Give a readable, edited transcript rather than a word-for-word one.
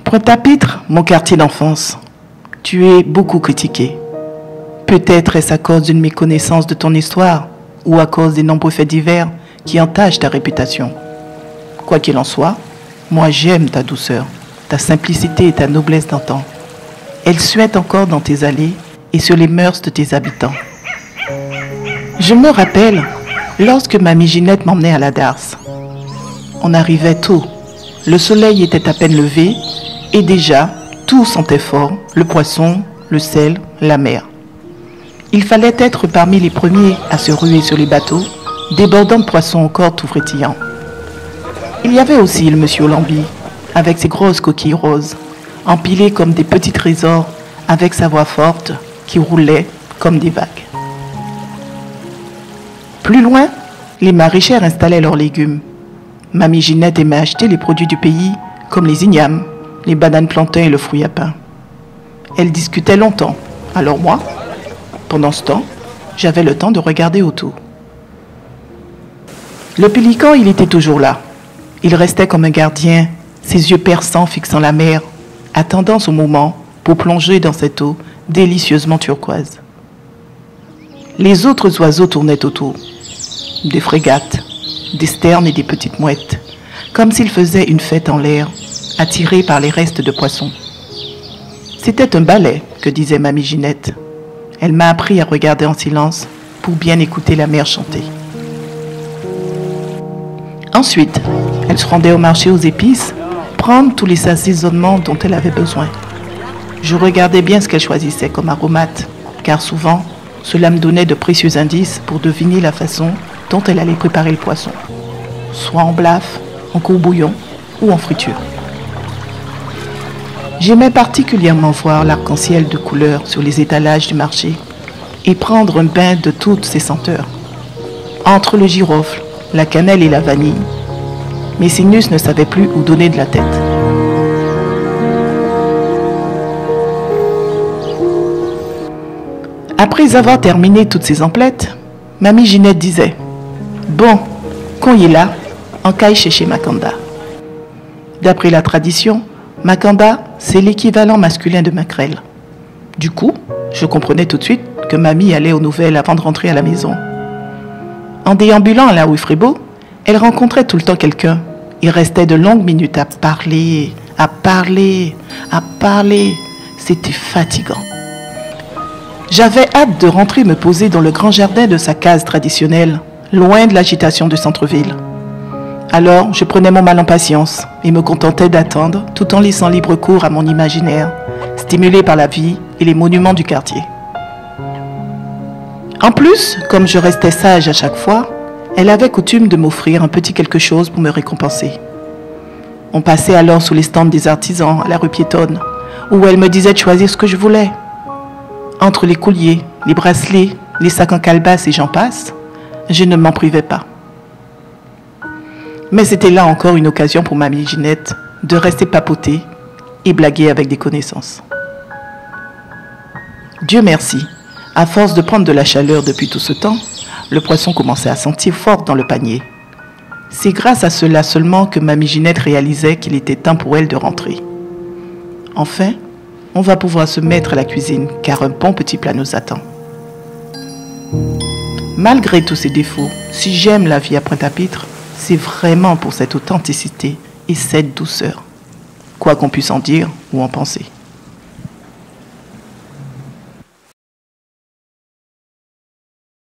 Pointe-à-Pitre, mon quartier d'enfance, tu es beaucoup critiqué. Peut-être est-ce à cause d'une méconnaissance de ton histoire ou à cause des nombreux faits divers qui entachent ta réputation. Quoi qu'il en soit, moi j'aime ta douceur, ta simplicité et ta noblesse d'antan. Elle suinte encore dans tes allées et sur les mœurs de tes habitants. Je me rappelle lorsque mamie Ginette m'emmenait à la darse. On arrivait tôt, le soleil était à peine levé et déjà tout sentait fort, le poisson, le sel, la mer. Il fallait être parmi les premiers à se ruer sur les bateaux, débordant de poissons encore tout frétillants. Il y avait aussi le monsieur Olambi, avec ses grosses coquilles roses, empilées comme des petits trésors, avec sa voix forte qui roulait comme des vagues. Plus loin, les maraîchères installaient leurs légumes. Mamie Ginette aimait acheter les produits du pays, comme les ignames, les bananes plantains et le fruit à pain. Elle discutait longtemps, alors moi, pendant ce temps, j'avais le temps de regarder autour. Le pélican, il était toujours là. Il restait comme un gardien, ses yeux perçants fixant la mer, attendant son moment pour plonger dans cette eau délicieusement turquoise. Les autres oiseaux tournaient autour. Des frégates, des sternes et des petites mouettes, comme s'ils faisaient une fête en l'air, attirés par les restes de poissons. C'était un ballet, que disait mamie Ginette. Elle m'a appris à regarder en silence pour bien écouter la mer chanter. Ensuite, elle se rendait au marché aux épices, prendre tous les assaisonnements dont elle avait besoin. Je regardais bien ce qu'elle choisissait comme aromates, car souvent, cela me donnait de précieux indices pour deviner la façon dont elle allait préparer le poisson, soit en blaf, en courbouillon ou en friture. J'aimais particulièrement voir l'arc-en-ciel de couleurs sur les étalages du marché et prendre un bain de toutes ces senteurs. Entre le girofle, la cannelle et la vanille, mes sinus ne savaient plus où donner de la tête. Après avoir terminé toutes ces emplettes, mamie Ginette disait « Bon, qu'on y est là, en caille chez Makanda. » D'après la tradition, Makanda, c'est l'équivalent masculin de maquerelle. Du coup, je comprenais tout de suite que mamie allait aux nouvelles avant de rentrer à la maison. En déambulant à la rue Frébeau, elle rencontrait tout le temps quelqu'un. Il restait de longues minutes à parler, à parler, à parler. C'était fatigant. J'avais hâte de rentrer me poser dans le grand jardin de sa case traditionnelle, loin de l'agitation du centre-ville. Alors, je prenais mon mal en patience et me contentais d'attendre tout en laissant libre cours à mon imaginaire, stimulé par la vie et les monuments du quartier. En plus, comme je restais sage à chaque fois, elle avait coutume de m'offrir un petit quelque chose pour me récompenser. On passait alors sous les stands des artisans à la rue piétonne, où elle me disait de choisir ce que je voulais. Entre les colliers, les bracelets, les sacs en calebasse et j'en passe, je ne m'en privais pas. Mais c'était là encore une occasion pour mamie Ginette de rester papoter et blaguer avec des connaissances. Dieu merci, à force de prendre de la chaleur depuis tout ce temps, le poisson commençait à sentir fort dans le panier. C'est grâce à cela seulement que mamie Ginette réalisait qu'il était temps pour elle de rentrer. Enfin, on va pouvoir se mettre à la cuisine, car un bon petit plat nous attend. Malgré tous ses défauts, si j'aime la vie à Pointe-à-Pitre, c'est vraiment pour cette authenticité et cette douceur, quoi qu'on puisse en dire ou en penser.